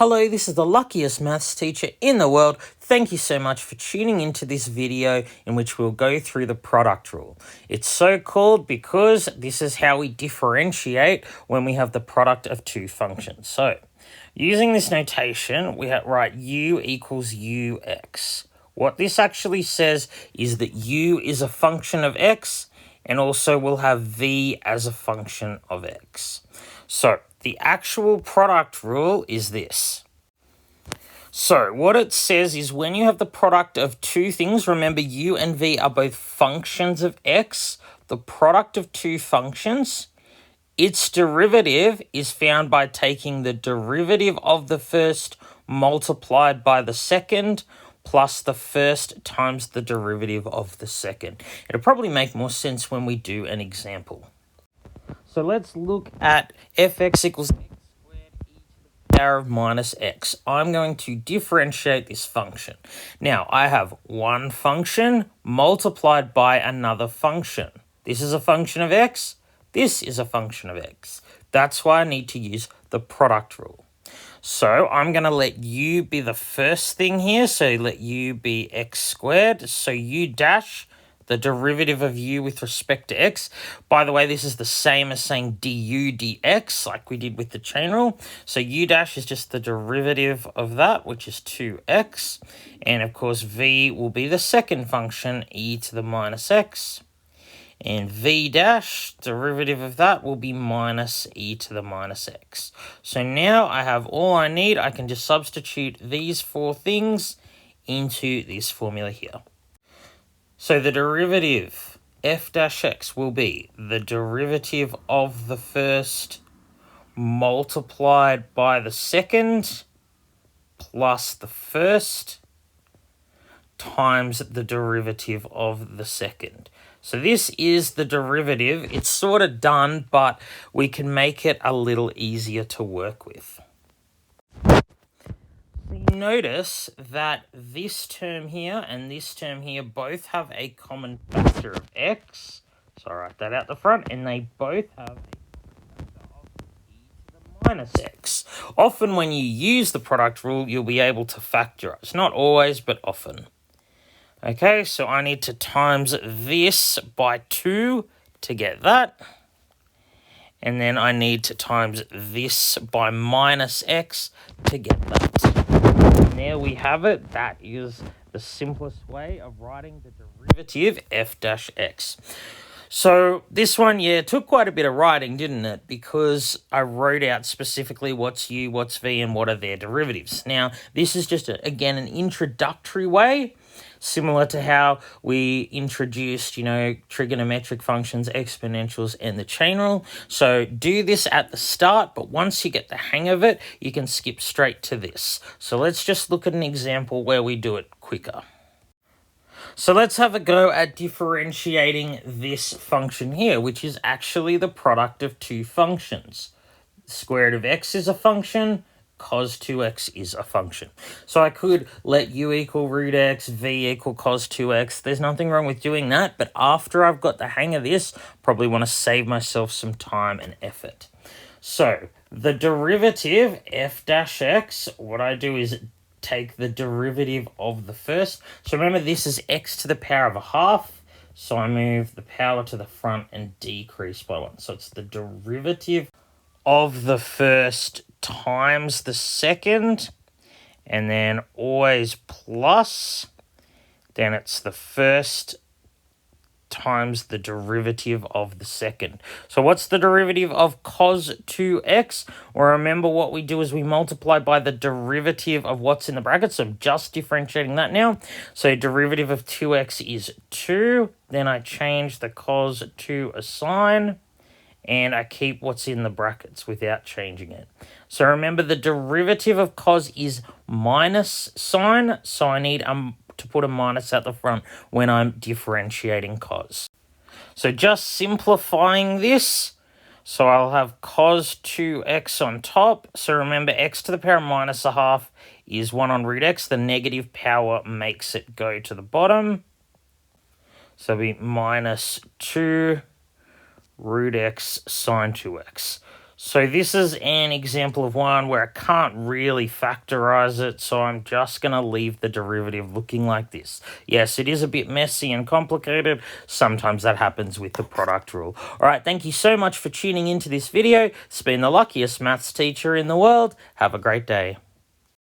Hello, this is the luckiest maths teacher in the world. Thank you so much for tuning into this video in which we'll go through the product rule. It's so called because this is how we differentiate when we have the product of two functions. So, using this notation, we write u equals ux. What this actually says is that u is a function of x, and also we'll have v as a function of x. So, the actual product rule is this. So, what it says is when you have the product of two things, remember u and v are both functions of x, the product of two functions, its derivative is found by taking the derivative of the first multiplied by the second plus the first times the derivative of the second. It'll probably make more sense when we do an example. So let's look at fx equals x squared e to the power of minus x. I'm going to differentiate this function. Now, I have one function multiplied by another function. This is a function of x. This is a function of x. That's why I need to use the product rule. So I'm going to let u be the first thing here. So let u be x squared. So u dash, the derivative of u with respect to x. By the way, this is the same as saying du dx, like we did with the chain rule. So u dash is just the derivative of that, which is 2x. And of course, v will be the second function, e to the minus x. And v dash, derivative of that, will be minus e to the minus x. So now I have all I need. I can just substitute these four things into this formula here. So the derivative, f dash x, will be the derivative of the first multiplied by the second plus the first times the derivative of the second. So this is the derivative. It's sort of done, but we can make it a little easier to work with. Notice that this term here and this term here both have a common factor of x. So I write that out the front, and they both have a common factor of e to the minus x. Often when you use the product rule, you'll be able to factorize. Not always, but often. Okay, so I need to times this by 2 to get that. And then I need to times this by minus x to get that. And there we have it. That is the simplest way of writing the derivative f dash x. So this one, yeah, took quite a bit of writing, didn't it? Because I wrote out specifically what's u, what's v, and what are their derivatives. Now, this is just, again, an introductory way, similar to how we introduced, trigonometric functions, exponentials, and the chain rule. So do this at the start, but once you get the hang of it, you can skip straight to this. So let's just look at an example where we do it quicker. So let's have a go at differentiating this function here, which is actually the product of two functions. The square root of x is a function, cos 2x is a function. So I could let u equal root x, v equal cos 2x. There's nothing wrong with doing that, but after I've got the hang of this, probably want to save myself some time and effort. So the derivative, f dash x, what I do is take the derivative of the first. So remember, this is x to the power of a half. So I move the power to the front and decrease by 1. So it's the derivative of the first times the second, and then always plus, then it's the first times the derivative of the second. So what's the derivative of cos 2x? Well, remember what we do is we multiply by the derivative of what's in the bracket, so I'm just differentiating that now. So derivative of 2x is 2, then I change the cos to a sign, and I keep what's in the brackets without changing it. So remember, the derivative of cos is minus sign, so I need to put a minus at the front when I'm differentiating cos. So just simplifying this, so I'll have cos 2x on top. So remember, x to the power minus a half is 1 on root x. The negative power makes it go to the bottom. So it'll be minus 2 root x sine 2x. So this is an example of one where I can't really factorize it, so I'm just going to leave the derivative looking like this. Yes, it is a bit messy and complicated. Sometimes that happens with the product rule. All right, thank you so much for tuning into this video. It's been the luckiest maths teacher in the world. Have a great day.